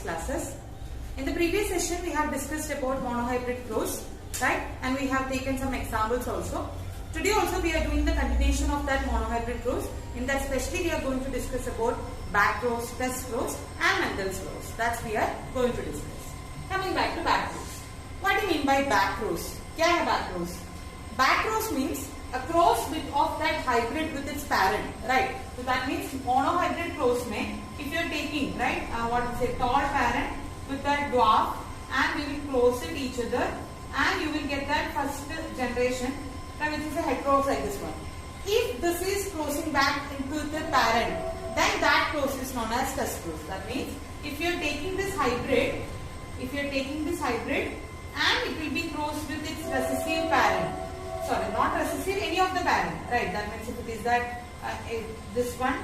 next classes. In the previous session, we have discussed about monohybrid rows, right? And we have taken some examples also. Today also we are doing the continuation of that monohybrid rows. In that especially we are going to discuss about back rows, test rows and Mendel's rows. That's we are going to discuss. Coming back to back rows. What do you mean by back rows? क्या है back rows? Back rows means a cross of that hybrid with its parent, right? So that means monohybrid rows में if you are taking, right, what is a tall parent with that dwarf and we will close it each other and you will get that first generation, which is a heterozygous one. If this is crossing back into the parent, then that cross is known as test cross. That means if you are taking this hybrid, and it will be crossed with its recessive parent. Sorry, not recessive, any of the parent, right? That means if it is that this one,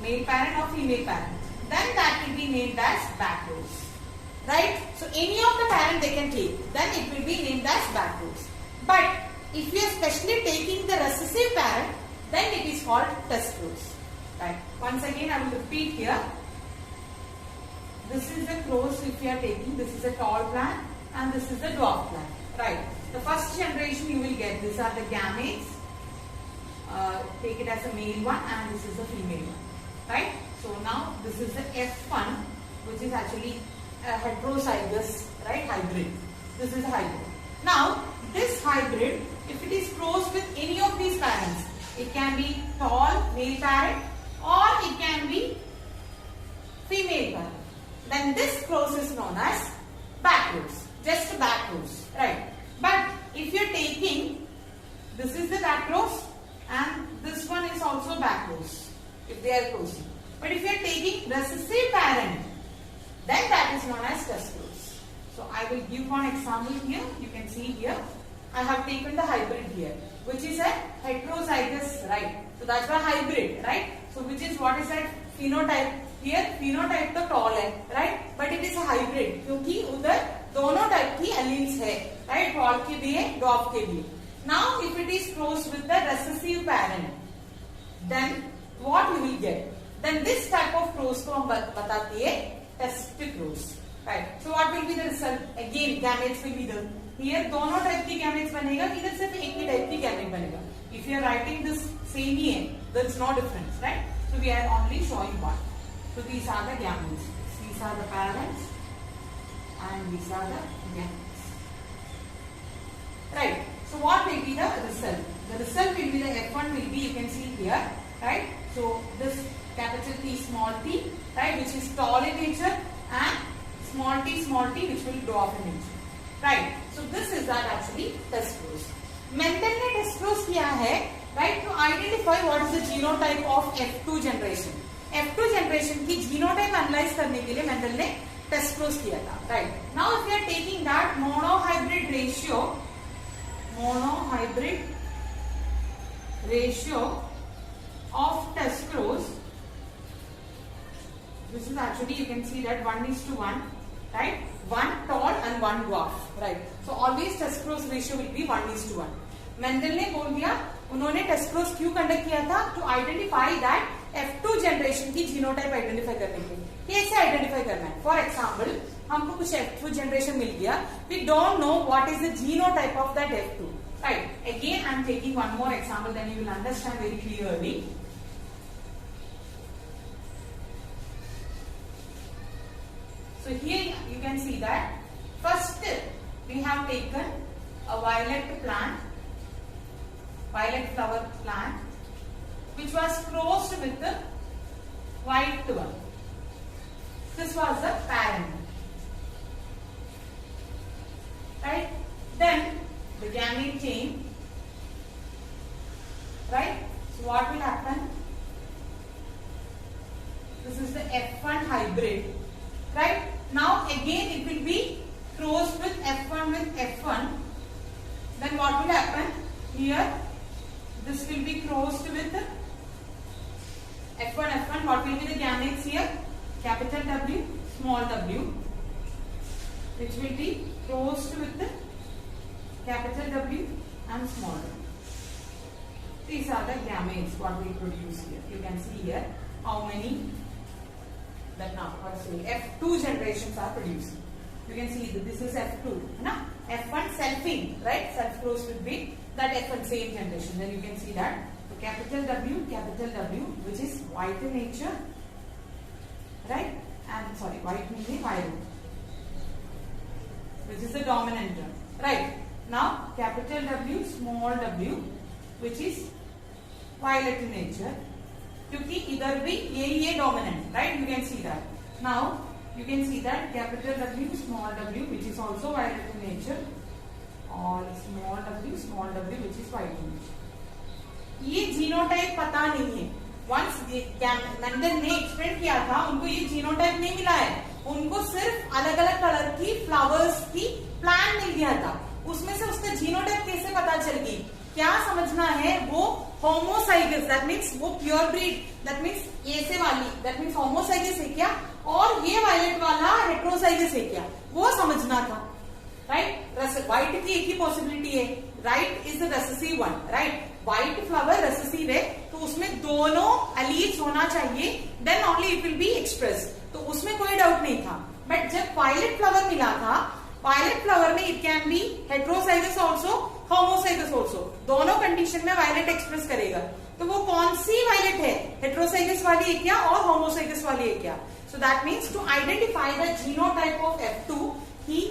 male parent or female parent, then that will be named as back rows, right? So any of the parent they can take, then it will be named as back rows. But if you are specially taking the recessive parent, then it is called test rows, right? Once again, I will repeat here. This is the cross if you are taking. This is a tall plant and this is the dwarf plant, right? The first generation you will get, these are the gametes. Take it as a male one and this is a female one, right? So now this is the F1, which is actually a heterozygous, right, hybrid. This is a hybrid. Now this hybrid, if it is crossed with any of these parents, it can be tall male parent or it can be female parent. Then this cross is known as back rows, just back rows, right? But if you are taking, this is the back rows and this one is also back rows if they are crossing. But if you are taking recessive parent, then that is known as test rows. So I will give one example here. You can see here. I have taken the hybrid here, which is a heterozygous, right? So that's why hybrid, right? So which is what is that phenotype? Here phenotype तो tall है, right? But it is a hybrid क्योंकि उधर दोनों type की alleles है, right? Tall के भी है, dwarf के भी. Now if it is crossed with the recessive parent, then what you will get? Then this type of cross को हम बताती है test cross, right? So what will be the result? Again gametes will be there. Here दोनों type की gametes बनेगा, इधर सिर्फ एक ही type की gamete बनेगा. If you are writing this same ही है, there is no difference, right? So we are only showing one. So these are the gametes. These are the parents and these are the gametes. Right. So what will be the result? The result will be the F1 will be, you can see here, right? So this capital T small t, right, which is tall in nature, and small t which will dwarf in nature. Right. So this is that actually test rows. Mendel ने test rows किया है, right, to identify what is the genotype of F2 generation. F2 generation की genotype analyse करने के लिए Mendel ने test cross किया था, right? Now if you are taking that monohybrid ratio of test cross, this is actually you can see that 1:1, right? One tall and one dwarf, right? So always test rows ratio will be 1:1. Mendel ने बोल दिया, उन्होंने test रोज क्यों conduct किया था? To identify that F2 generation की genotype identify करने के लिए. कैसे आइडेंटिफाई करना है? फॉर एग्जाम्पल हमको कुछ F2 जनरेशन मिल गया, we don't know what is the genotype of that F2, right? Again I am taking one more example, then you will understand very clearly. So here you can see that first we have taken a violet flower plant, which was crossed with the white one. This was the parent, right? Then the gamete chain, right? So what will happen? This is the F1 hybrid, right? Now again it will be crossed with F1 with F1. Then what will happen? Here this will be crossed with F1. What will be the gametes here? Capital W, small w, which will be crossed with the capital W and small w. These are the gametes what we produce here. You can see here how many that now F2 generations are produced. You can see that this is F2, na? F1 selfing, right? Self close will be that F1 same generation. Then you can see that so capital W, which is white in nature, right? And sorry, white meaning violet, which is the dominant term, right? Now capital W, small w, which is violet in nature. क्योंकि इधर भी ये dominant, right? You can see that. Now you can see that capital W, small w, which is also violet in nature, और small w, which is white in nature. ये genotype पता नहीं है. Once Mendel ने explain किया था, उनको ये जीनोटाइप नहीं मिला है. उनको सिर्फ अलग अलग कलर की फ्लावर्स की प्लांट मिल गया था. उसमें से उसका जीनोटाइप कैसे पता चल गई? क्या समझना है? वो होमोसाइगस, दैट मीन्स वो प्योर ब्रीड, दैट मीन्स ऐसे वाली, दैट मीन्स होमोसाइगस है क्या, और ये वायलेट वाला हेट्रोसाइगस है क्या, वो समझना था, राइट? व्हाइट की एक ही पॉसिबिलिटी है, right is the recessive one, right? White flower recessive है, तो उसमें दोनों एलीड्स होना चाहिए, then only it will be express. तो उसमें कोई डाउट नहीं था. बट जब वायलेट फ्लावर मिला था, वायलेट फ्लावर में it can be heterozygous also, homozygous also, दोनों कंडीशन में वायलेट एक्सप्रेस करेगा. तो वो कौन सी वायलेट है? हेट्रोसाइगस वाली है क्या और होमोसाइगस वाली है क्या? So that means to identify the genotype of F2 he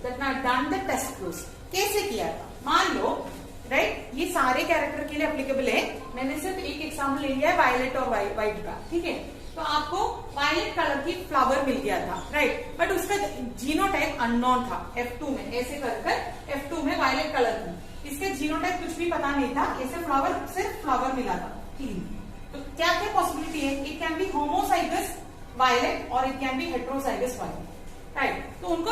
done the test cross. कैसे किया था? मान लो, राइट, ये सारे कैरेक्टर के लिए एप्लीकेबल है. मैंने सिर्फ एक एग्जाम्पल ले लिया है वायलेट और व्हाइट का, ठीक है? तो आपको वायलेट कलर की फ्लावर मिल गया था, राइट? बट उसका जीनोटाइप अननोन था. F2 में ऐसे कर F2 में वायलेट कलर की, इसका जीनोटाइप कुछ भी पता नहीं था. ऐसे फ्लावर, सिर्फ फ्लावर मिला था. तो क्या क्या पॉसिबिलिटी है? It can be homozygous violet और it can be heterozygous violet, right? तो उनको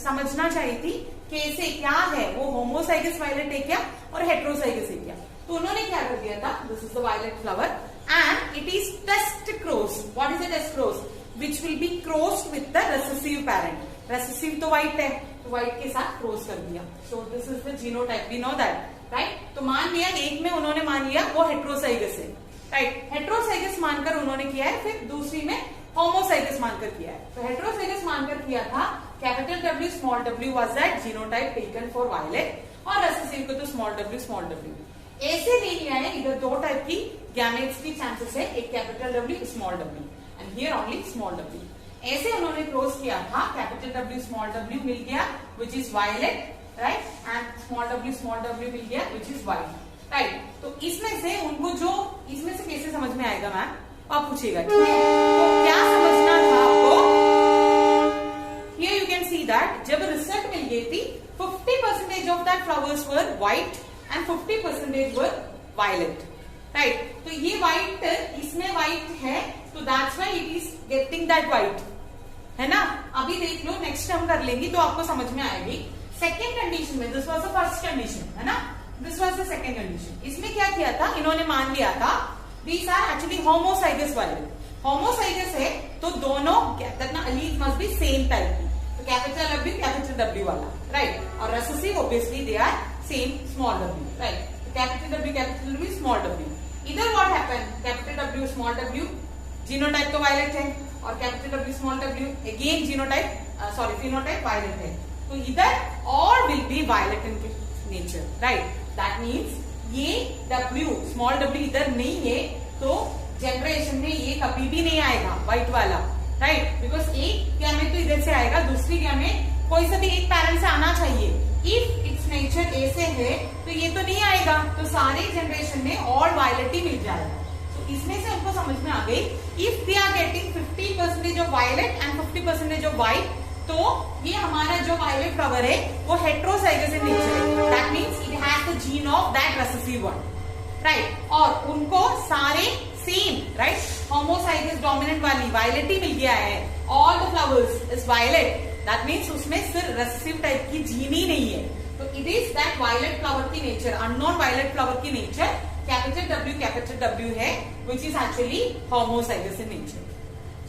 समझना चाहिए थी कैसे, क्या है वो, होमोसाइगस वायलेट है क्या और हेट्रोसाइगस है क्या. तो उन्होंने क्या कर दिया था? This is the violet flower and it is test cross. What is a test cross? Which will be crossed with the recessive parent. Recessive तो white है, तो white के साथ cross कर दिया. So this is the genotype. We know that, right? तो मान लिया, एक में उन्होंने मान लिया वो heterozygous है, right? Heterozygous मानकर उन्होंने किया है, फिर दूसरी में homozygous मानकर किया है. तो heterozygous मानकर किया था, capital W small w was that genotype taken for violet, और recessive को तो small w. ऐसे नहीं लिया है, इधर दो टाइप की गैमेट्स की चांसेस है, एक capital W, small w, and here only small w. ऐसे उन्होंने क्रॉस किया था, कैपिटल W स्मॉल w मिल गया which is violet, right? And small w मिल गया विच इज व्हाइट, राइट? तो इसमें से उनको जो, इसमें से कैसे समझ में आएगा मैम, आप पूछिएगा, ठीक है? तो क्या समझना था आपको? Here you can see that जब रिजल्ट मिल गई थी, 50% of that flowers were white and 50% were violet, right? तो ये white, इसमें white है, तो that's why it is getting that white, है ना? अभी देख लो, नेक्स्ट हम कर लेंगे तो आपको समझ में आएगी. सेकेंड कंडीशन में, this was the first condition, है ना? This was the second condition. इसमें क्या किया था? इन्होंने मान लिया था these are actually homozygous violet. homozygous है तो दोनों allele must be same type की, तो कैपिटल W वाला, राइट? और recessive obviously they are same small w, right? So capital W, small w. Either what happened? Capital W, small w, genotype तो violet है, और capital W, small w, again genotype, phenotype violet है. तो either all will be violet in nature, right? That means ये W, small w इधर नहीं है, तो जनरेशन में ये कभी भी नहीं आएगा white वाला, right? Because एक गैमेट तो इधर से आएगा, दूसरी गैमेट कोई सा भी एक पैरेंट से आना चाहिए. इफ इट्स नेचर ऐसे है तो ये तो नहीं आएगा, तो सारे जनरेशन में ऑल वायलेट ही मिल जाएगा. तो इसमें से उनको समझ में आ गई, if they are getting 50% of violet and 50% of white, तो ये हमारा जो वायलेट फ्लावर है वो हेट्रोसाइगस इन नेचर है. That means it has the gene of that recessive one, right? और उनको सारे सेम, राइट? होमोसाइगस डोमिनेंट वाली वायलेट ही मिल गया है. All the flowers is violet, दैट मीन्स उसमें सिर्फ रेसेसिव टाइप की जीन ही नहीं है. तो it is that violet flower की नेचर, अननोन वायलेट फ्लावर की नेचर कैपिटल W है, which is actually homozygous in nature.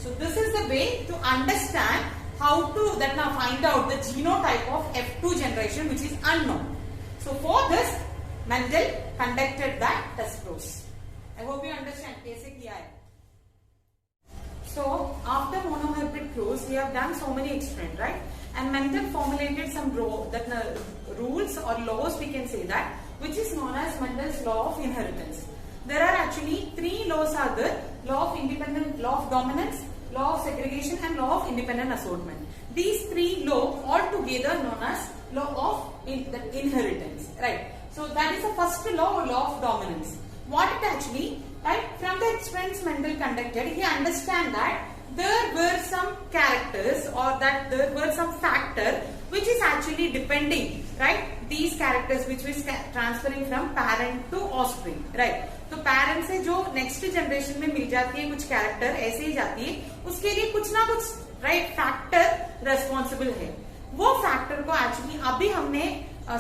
So this is the way to understand how to that now find out the genotype of F2 generation which is unknown. So for this Mendel conducted that test course. I hope you understand कैसे किया है. So after monohybrid close, we have done so many experiments, right? And Mendel formulated some rules or laws, we can say that, which is known as Mendel's law of inheritance. There are actually 3 laws are there: law of independent, law of dominance, law of segregation, and law of independent assortment. These 3 laws all together known as law of inheritance, right? So that is the first law, or law of dominance. What it actually, right? From the experiments Mendel conducted, he understand that there were some characters, or that there were some factor which is actually depending, right? These characters which was transferring from parent to offspring, right? तो parent से जो next generation में मिल जाती है कुछ character ऐसे ही जाती है, उसके लिए कुछ ना कुछ राइट फैक्टर रेस्पॉन्सिबल है. वो फैक्टर को एक्चुअली अभी हमने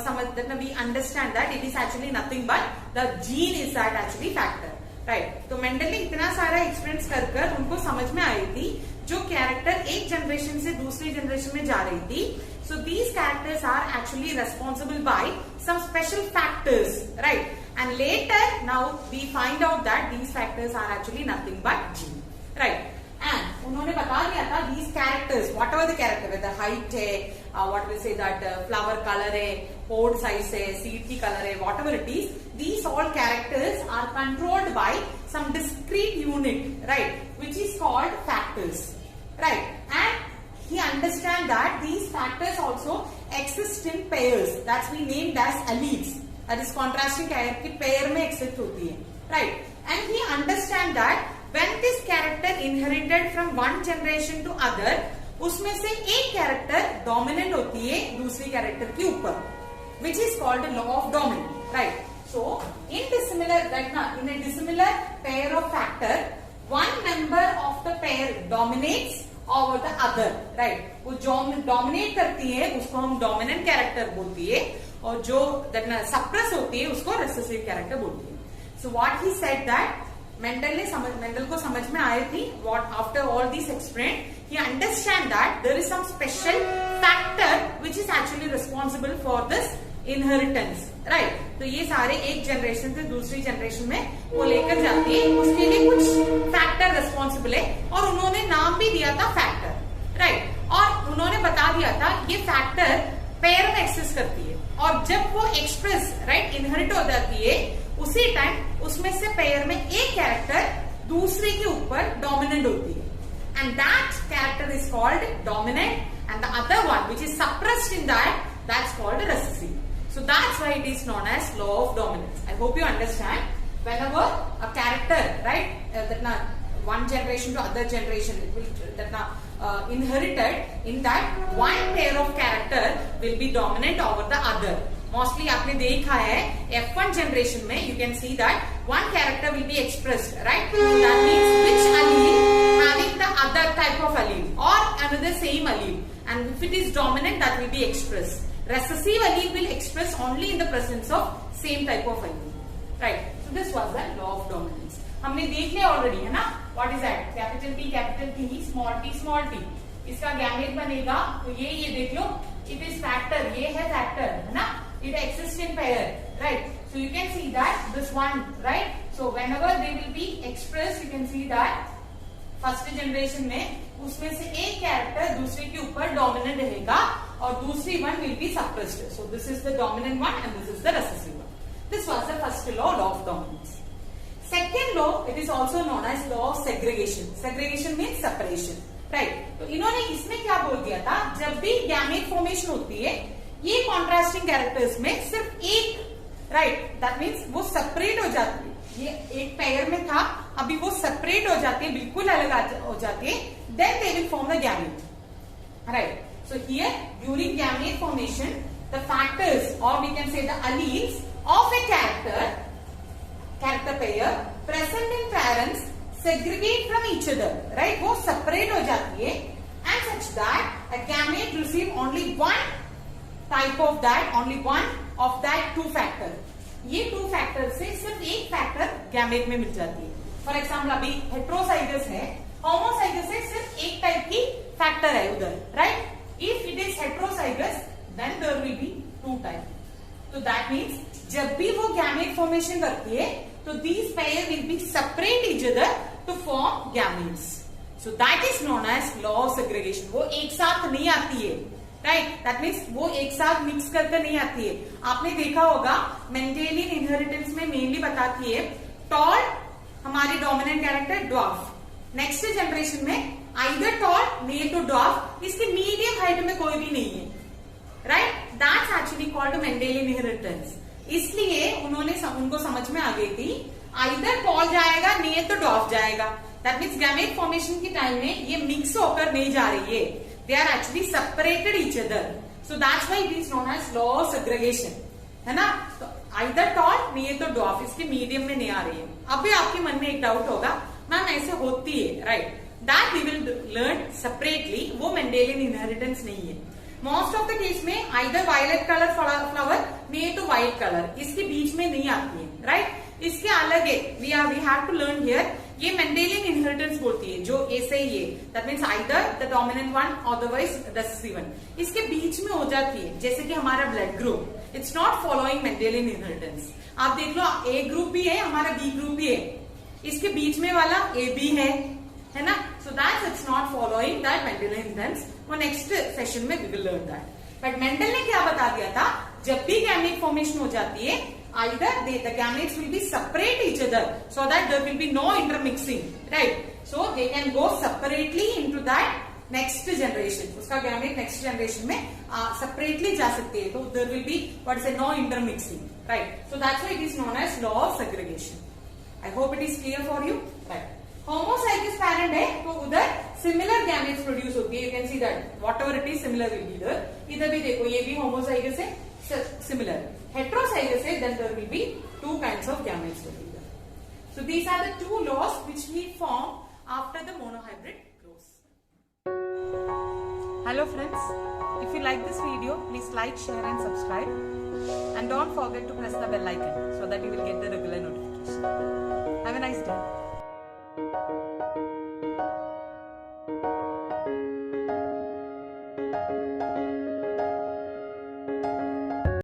समझ we understand that it is actually nothing but the gene is that actually factor, right? तो मेंडल ने इतना सारा एक्सपीरियंस कर उनको समझ में आई थी जो कैरेक्टर एक जनरेशन से दूसरी जनरेशन में जा रही थी. So these characters are actually responsible by some special factors, right? And later, now we find out that these factors are actually nothing but gene, right? And उन्होंने बता दिया था these characters, whatever the character, whether height है, what we say that flower color है, pod size है, seed की color है, whatever it is, these all characters are controlled by some discrete unit, right? Which is called factors, right? And he understand that these factors also exist in pairs. That's we named as alleles. That is contrasting character की pair में exist होती है, right? And he understand that when this character inherited from one generation to other, उसमें से एक character dominant होती है दूसरी character के ऊपर, which is called the law of dominance, right? So in dissimilar, right now, in a dissimilar pair of factor, one member of the pair dominates over the other, right? वो जो dominate करती है उसको हम dominant character बोलती है, और जो suppress होती है उसको recessive character बोलती है. So what he said that Mendel को समझ में आई थी what after all these experiment he understand that there is some special factor which is actually responsible for this inheritance, right? तो ये सारे एक जनरेशन से दूसरी जनरेशन में वो लेकर जाती है, उसके लिए कुछ फैक्टर रेस्पॉन्सिबल है, और उन्होंने नाम भी दिया था फैक्टर, राइट? और उन्होंने बता दिया था ये फैक्टर पेयर में एक्सेस करती है, और जब वो एक्सप्रेस राइट इनहेरिट हो जाती है उसी टाइम उसमें से पेयर में एक कैरेक्टर दूसरे के ऊपर डोमिनेंट होती है, and that character is called dominant, and the other one which is suppressed in that's called recessive. So that's why it is known as law of dominance. I hope you understand. Whenever a character, right, one generation to other generation, it will inherited in that one pair of character will be dominant over the other. Mostly आपने देखा है F1 generation में you can see that one character will be expressed, right? So that means which allele having the other type of allele or another same allele, and if it is dominant that will be expressed. Recessive allele will express only in the presence of same type of allele, right? So this was the law of dominance. हमने देख लिया already है ना? What is that? Capital T, small t. इसका gamete बनेगा तो ये देख लो, it is factor, ये है factor है ना? It exists in pair, right? So you can see that this one, right? So whenever they will be expressed, you can see that first generation में उसमें से एक कैरेक्टर दूसरे के ऊपर डोमिनेंट रहेगा और दूसरी one will be suppressed. So this is the dominant one and this is the recessive one. This was the first law of dominance. Second law it is also known as law of segregation. Segregation means separation, right? तो इन्होंने इसमें क्या बोल दिया था, जब भी gamete formation होती है ये कॉन्ट्रास्टिंग कैरेक्टर्स में सिर्फ एक, राइट, दैट मीन्स वो सेपरेट हो जाती है. ये एक पेयर में था, अभी वो सेपरेट हो जाती है, बिल्कुल अलग हो जाती है, then they will form the gamete, right? So here during gamete formation the factors और we can say the alleles of a character pair present in parents segregate from each other, right? वो separate हो जाती है and such that a gamete receive only one type of that, only one of that two factor. ये two factor से सिर्फ एक factor gamete में मिल जाती है. फॉर एग्जाम्पल अभी हेट्रोसाइगस है, होमोसाइगस से सिर्फ एक टाइप की फैक्टर है उधर, right? If it is heterozygous then there will be two type. तो दैट मीन्स जब भी वो गैमेट फॉर्मेशन करती है तो these pair will be separate each other to form gametes. So that is known as law of segregation. वो एक साथ नहीं आती है, राइट? दैट मीन्स वो एक साथ मिक्स करके नहीं आती है. आपने देखा होगा मेंडेलियन इनहेरिटेंस में मेनली बताती है टॉल हमारे dominant character dwarf, next generation में आइदर टॉल नहीं तो ड्वार्फ, इसके मीडियम हाइट में कोई भी नहीं है, right? That's actually called Mendelian inheritance. इसलिए उनको समझ में आ गई थी आइदर टॉल जाएगा नहीं तो ड्वार्फ जाएगा. दैट मीन्स गैमेट फॉर्मेशन के टाइम में ये मिक्स होकर नहीं जा रही है, they are actually separated each other. So that's why it is known as law of segregation, है ना? तो आइदर टॉल नहीं तो ड्वार्फ, इसके मीडियम में नहीं आ रही है. अभी आपके मन में एक डाउट होगा, मैम ऐसे होती है, right? That we will learn separately. वो मेंडेलियन इनहेरिटेंस नहीं है. मोस्ट ऑफ द केस में आइदर वायलेट कलर फ्लावर नहीं तो व्हाइट कलर, इसके बीच में नहीं आती है, राइट? इसके अलग है, we have to learn here. ये मेंडेलियन इनहेरिटेंस बोलती है जो ऐसे ही है. That means either the dominant one otherwise recessive one. इसके बीच में हो जाती है, जैसे कि हमारा blood group. It's not following Mendelian inheritance. आप देख लो, ए ग्रुप भी है, हमारा बी ग्रुप भी है, इसके बीच में वाला ए बी है ना? So that it's not following that Mendelian inheritance. वो नेक्स्ट सेशन में we will learn that. But Mendel ने क्या बता दिया था, जब भी गैमेट फॉर्मेशन हो जाती है either the gametes will be separate each other so that there will be no intermixing, right? So they can go separately into that next generation. उसका gamete next generation में separately जा सकते हैं, तो there will be what is a no intermixing, right? So that's why it is known as law of segregation. I hope it is clear for you, right? Homozygous parent है तो उधर similar gametes produce होती है. You can see that whatever it is similar will be there. इधर भी देखो, ये भी homozygous है, similar. Heterozygous है, then there will be two kinds of gametes will be there. So these are the two laws which we form after the monohybrid grows. Hello friends, if you like this video, please like, share and subscribe, and don't forget to press the bell icon so that you will get the regular notification. Have a nice day.